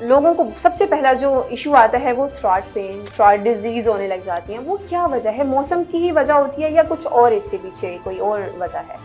लोगों को सबसे पहला जो इशू आता है वो थ्रॉट पेन, थ्रॉट डिजीज होने लग जाती है, वो क्या वजह है? मौसम की ही वजह होती है या कुछ और इसके पीछे कोई और वजह है?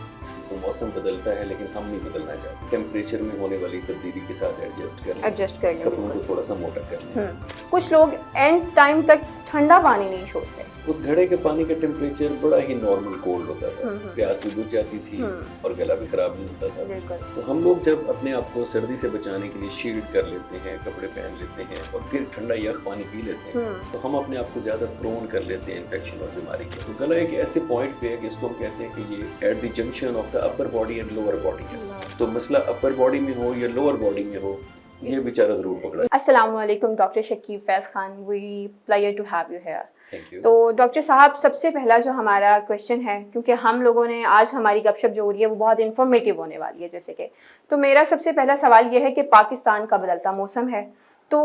तो मौसम बदलता है लेकिन हम नहीं बदलना चाहते। टेम्परेचर में होने वाली तब्दीली के साथ एडजस्ट कर लें, कपड़ों को थोड़ा सा मोटा कर लें। कुछ लोग एंड टाइम तक ठंडा पानी नहीं छोड़ते। उस घड़े के पानी का टेम्परेचर बड़ा ही नॉर्मल कोल्ड होता था, प्यास भी बुझ जाती थी और गला भी खराब नहीं होता था। तो हम लोग जब अपने आप को सर्दी से बचाने के लिए शील्ड कर लेते हैं, कपड़े पहन लेते हैं और फिर ठंडा यख पानी पी लेते हैं, तो हम अपने आप को ज्यादा प्रोन कर लेते हैं इन्फेक्शन और बीमारी के। तो गला एक ऐसे पॉइंट पे है कि इसको हम कहते हैं कि ये at the junction of the upper body and lower body है। तो मसला अपर बॉडी में हो या लोअर बॉडी में हो, ये बेचारा जरूर पकड़ा। अस्सलाम वालेकुम doctor Shakib Faiz Khan, we player to have you here. Thank you. तो डॉक्टर साहब, सबसे पहला जो हमारा क्वेश्चन है, क्योंकि हम लोगों ने आज हमारी गपशप जो हो रही है वो बहुत इन्फॉर्मेटिव होने वाली है, जैसे कि तो मेरा सबसे पहला सवाल ये है कि पाकिस्तान का बदलता मौसम है, तो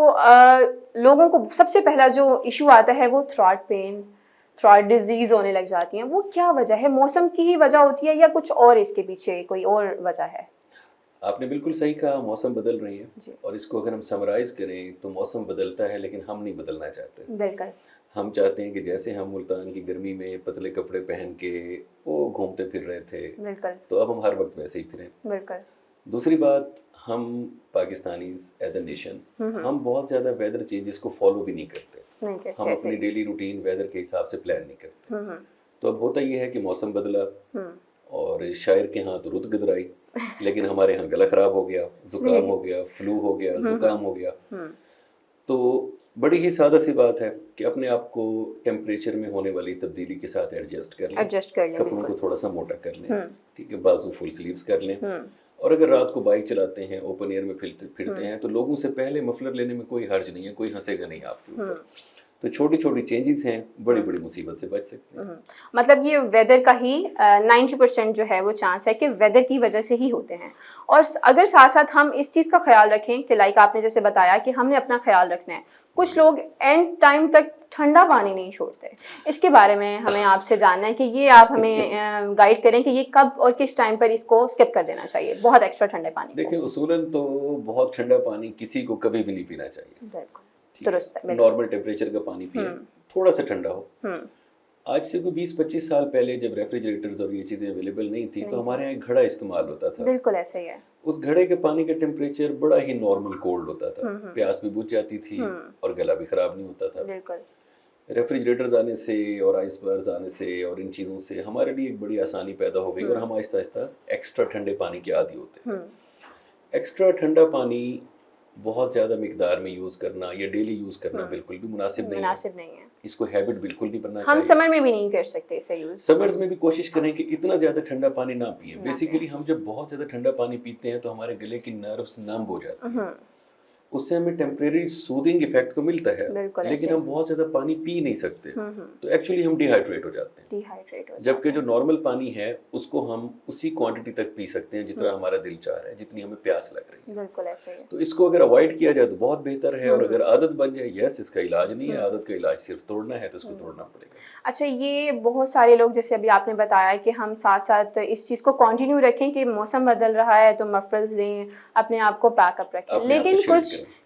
लोगों को सबसे पहला जो इशू आता है वो थ्रॉट पेन, थ्रॉट डिजीज होने लग जाती हैं, वो क्या वजह है? मौसम की ही वजह होती है या कुछ और इसके पीछे कोई और वजह है? आपने बिल्कुल सही कहा, मौसम बदल रही है और इसको अगर हम समराइज करें तो मौसम बदलता है लेकिन हम नहीं बदलना चाहते। बिल्कुल। हम चाहते हैं कि जैसे हम मुल्तान की गर्मी में पतले कपड़े पहन के वो घूमते फिर रहे थे, बिल्कुल, तो अब हम हर वक्त वैसे ही फिरें। बिल्कुल। दूसरी बात, हम पाकिस्तानीज एज ए नेशन हम बहुत ज़्यादा वेदर चेंजेस को फॉलो भी नहीं करते। हम अपनी डेली रूटीन वेदर के हिसाब से प्लान नहीं करते। तो अब होता ये है कि मौसम बदला और शायर के यहाँ तो रुत गदराई, लेकिन हमारे यहाँ गला खराब हो गया, जुकाम हो गया, फ्लू हो गया, जुकाम हो गया। तो बड़ी ही सादा सी बात है कि अपने आप को टेम्परेचर में होने वाली तब्दीली के साथ एडजस्ट कर लें, कपड़ों को थोड़ा सा मोटा कर लें, ठीक है, बाजू फुल स्लीव्स कर लें। और अगर रात को बाइक चलाते हैं, ओपन एयर में फिरते हैं, तो लोगों से पहले मफलर लेने में कोई हर्ज नहीं है, कोई हंसेगा नहीं आपके ऊपर। तो छोटी छोटी चेंजेस हैं, बड़ी बड़ी मुसीबत से बच सकते हैं। मतलब ये वेदर का ही 90% जो है वो चांस है कि वेदर की वजह से ही होते हैं। और अगर साथ साथ हम इस चीज़ का ख्याल रखें कि लाइक आपने जैसे बताया कि हमने अपना ख्याल रखना है, कुछ लोग एंड टाइम तक ठंडा पानी नहीं छोड़ते, इसके बारे में हमें आपसे जानना है कि ये आप हमें गाइड करें कि ये कब और किस टाइम पर इसको स्किप कर देना चाहिए, बहुत एक्स्ट्रा ठंडे पानी। देखिए, उसूलन तो बहुत ठंडा पानी किसी को कभी भी नहीं पीना चाहिए। बिल्कुल दुरुस्त है। नॉर्मल टेम्परेचर का पानी पिए, थोड़ा सा ठंडा हो। आज से कोई 20-25 साल पहले जब रेफ्रिजरेटर्स और ये चीजें अवेलेबल नहीं थी, तो हमारे यहाँ एक घड़ा इस्तेमाल होता था। बिल्कुल ऐसे ही है। उस घड़े के पानी का टेम्परेचर बड़ा ही नॉर्मल कोल्ड होता था, प्यास भी बुझ जाती थी और गला भी खराब नहीं होता था। बिल्कुल। रेफ्रिजरेटर्स आने से और आइस बर्स आने से और इन चीज़ों से हमारे लिए एक बड़ी आसानी पैदा हो गई और हम आहिस्ता आहिस्ता एक्स्ट्रा ठंडे पानी के आदी होते हैं। एक्स्ट्रा ठंडा पानी बहुत ज़्यादा मिकदार में यूज़ करना या डेली यूज़ करना बिल्कुल भी मुनासिब नहीं है। इसको हैबिट बिल्कुल नहीं बनना चाहिए। हम समर में भी नहीं कर सकते इसे यूज़। समर्स में भी कोशिश करें कि इतना ज़्यादा ठंडा पानी ना पिए। बेसिकली हम जब बहुत ज़्यादा ठंडा पानी पीते हैं तो हमारे गले की नर्व्स नम हो जाती हैं, उससे हमें टेम्परेरी सूदिंग इफेक्ट तो मिलता है, लेकिन हम बहुत ज्यादा पानी पी नहीं सकते, तो एक्चुअली हम डिहाइड्रेट हो जाते हैं। जबकि जो नॉर्मल पानी है उसको हम उसी क्वांटिटी तक पी सकते हैं जितना हमारा दिल चाह रहा है, जितनी हमें प्यास लग रही है। बिल्कुल ऐसे ही। तो इसको अगर अवॉइड किया जाए तो बहुत बेहतर है, और अगर आदत बन जाए, यस इसका इलाज नहीं है, आदत का इलाज सिर्फ तोड़ना है, तो इसको तोड़ना पड़ेगा। अच्छा, ये बहुत सारे लोग, जैसे अभी आपने बताया कि हम साथ साथ इस चीज़ को कंटिन्यू रखें कि मौसम बदल रहा है तो मफलर्स लें, अपने आप को पैकअप रखें, लेकिन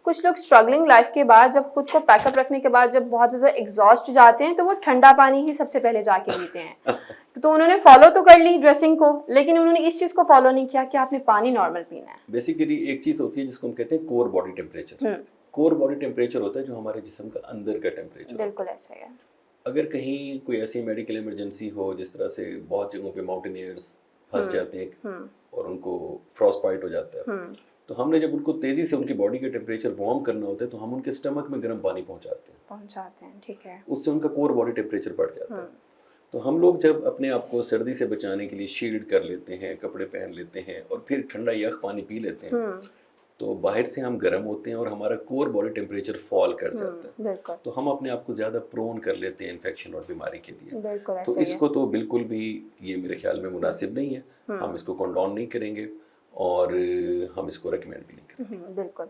कुछ लोग स्ट्रगलिंग लाइफ के बाद, जब खुद को पैकअप रखने के बाद जब बहुत ज़्यादा एग्जॉस्ट जाते हैं, तो वो ठंडा पानी ही सबसे पहले जाके पीते हैं। तो उन्होंने फॉलो तो कर ली ड्रेसिंग को, लेकिन उन्होंने इस चीज़ को फॉलो नहीं किया कि आपने पानी नॉर्मल पीना है। बेसिकली एक चीज़ होती है जिसको हम कहते हैं core body temperature. Core body temperature होता है जो हमारे जिस्म का अंदर का टेम्परेचर। बिल्कुल ऐसा है। अगर कहीं कोई ऐसी मेडिकल इमरजेंसी हो, जिस तरह से बहुत जगहों पे माउंटेनियर्स फंस जाते हैं और उनको फ्रॉस्ट बाइट हो जाता है, तो हमने जब उनको तेजी से उनकी बॉडी का टेम्परेचर वार्म करना होता है तो हम उनके स्टमक में गर्म पानी पहुंचाते हैं, ठीक है, उससे उनका कोर बॉडी टेम्परेचर बढ़ जाता है। तो हम लोग जब अपने आप को सर्दी से बचाने के लिए शील्ड कर लेते हैं, कपड़े पहन लेते हैं और फिर ठंडा यख पानी पी लेते हैं, तो बाहर से हम गर्म होते हैं और हमारा कोर बॉडी टेम्परेचर फॉल कर जाता है, तो हम अपने आप को ज़्यादा प्रोन कर लेते हैं इन्फेक्शन और बीमारी के लिए। तो इसको तो बिल्कुल भी ये मेरे ख्याल में मुनासिब नहीं है, हम इसको कंडोन नहीं करेंगे। اور ہم اس کو ریکمینڈ بھی نہیں کرتے. بالکل.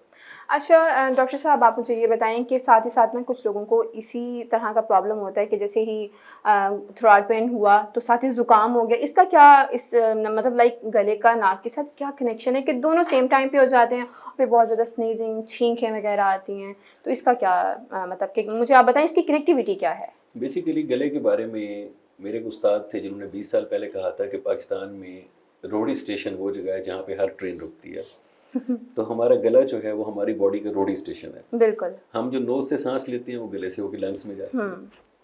اچھا ڈاکٹر صاحب آپ مجھے یہ بتائیں کہ ساتھ ہی ساتھ میں کچھ لوگوں کو اسی طرح کا پرابلم ہوتا ہے کہ جیسے ہی تھروٹ پین ہوا تو ساتھ ہی زکام ہو گیا, اس کا کیا اس مطلب لائک گلے کا ناک کے ساتھ کیا کنیکشن ہے کہ دونوں سیم ٹائم پہ ہو جاتے ہیں, پھر بہت زیادہ سنیزنگ چھینکیں وغیرہ آتی ہیں, تو اس کا کیا مطلب کہ مجھے آپ بتائیں اس کی کنیکٹیوٹی کیا ہے؟ بیسیکلی گلے کے بارے میں میرے ایک استاد تھے جنہوں نے 20 سال پہلے کہا تھا کہ پاکستان میں روڈی اسٹیشن وہ جگہ ہے جہاں پہ ہر ٹرین رکتی ہے. تو ہمارا گلا جو ہے وہ ہماری باڈی کا روڈی اسٹیشن ہے. بالکل. ہم جو نوز سے سانس لیتے ہیں وہ گلے سے ہو کے لنگس میں جاتی ہیں,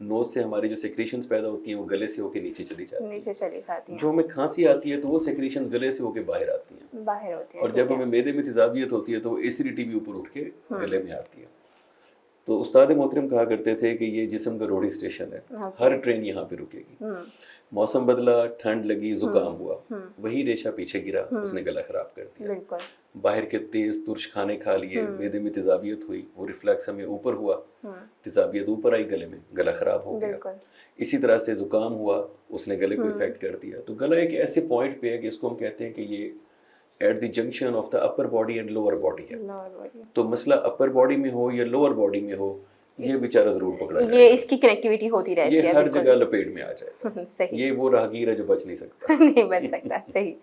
نوز سے ہماری جو سیکریشنز پیدا ہوتی ہیں وہ گلے سے ہو کے نیچے چلی جاتی ہیں. جو ہمیں کھانسی آتی ہے تو وہ سیکریشنز گلے سے ہو کے باہر آتی ہیں, اور جب ہمیں معدے میں تیزابیت ہوتی ہے تو وہ ایسیڈیٹی بھی اوپر اٹھ کے گلے میں آتی ہے. تو استاد محترم کہا کرتے تھے کہ یہ جسم کا روڈی اسٹیشن ہے, ہر ٹرین یہاں پہ رکے گی. موسم بدلا, ٹھنڈ لگی, زکام ہوا, وہی ریشہ پیچھے گرا, اس نے گلا خراب کر دیا. باہر کے تیز ترش کھانے کھا لیے, معدے میں تیزابیت ہوئی, وہ ریفلیکس ہمیں اوپر ہوا, تیزابیت اوپر آئی گلے میں, گلا خراب ہو گیا. اسی طرح سے زکام ہوا, اس نے گلے کو افیکٹ کر دیا. تو گلا ایک ایسے پوائنٹ پہ ہے کہ اس کو ہم کہتے ہیں کہ یہ at the junction of the upper body and lower body ہے. تو مسئلہ اپر باڈی میں ہو یا لوور باڈی میں ہو, یہ بیچارہ ضرور پکڑا جائے, یہ اس کی کنیکٹیوٹی ہوتی رہتی ہے, یہ ہر جگہ لپیٹ میں آ جائے. صحیح. یہ وہ راہگیر ہے جو بچ نہیں سکتا. نہیں بچ سکتا. صحیح.